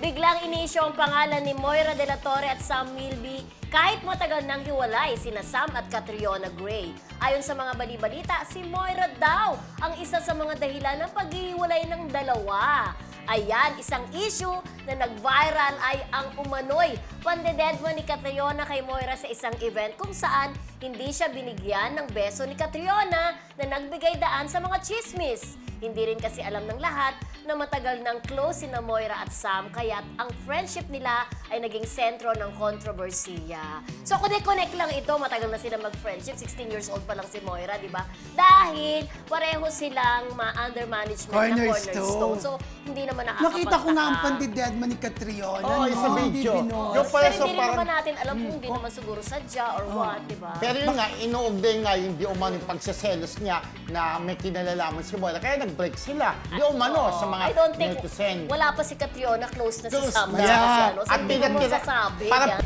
Biglang inisyo ang pangalan ni Moira de la Torre at Sam Milby kahit matagal nang hiwalay sina Sam at Catriona Gray. Ayon sa mga bali-balita, si Moira daw ang isa sa mga dahilan ng paghihiwalay ng dalawa. Ayan, isang issue na nag-viral ay ang umano'y pandededma ni Catriona kay Moira sa isang event kung saan hindi siya binigyan ng beso ni Catriona na nagbigay daan sa mga chismis. Hindi rin kasi alam ng lahat na matagal nang close sina Moira at Sam kaya't ang friendship nila ay naging sentro ng kontrobersiya. So connect lang ito, matagal na sila mag-friendship, 16 years old pa lang si Moira, di ba? Dahil pareho silang under management ng Cornerstone. So hindi naman nakakapagtaka. Nakita ko nga ang pandidedma ni Catriona. Oo, sa video. Yung pero hindi rin naman natin alam kung hindi naman siguro sadya or what, di ba? Pero yun nga, inuugday nga yung di umano yung pagsaselos niya na may kinalalaman si Moira. Kaya nag-break sila. Di umano sa mga I don't think, netizen. wala pa si Catriona, close na si Close Sam. na. At saka si Yeah. ano. So At hindi mo pinag- masasabi. parang yan.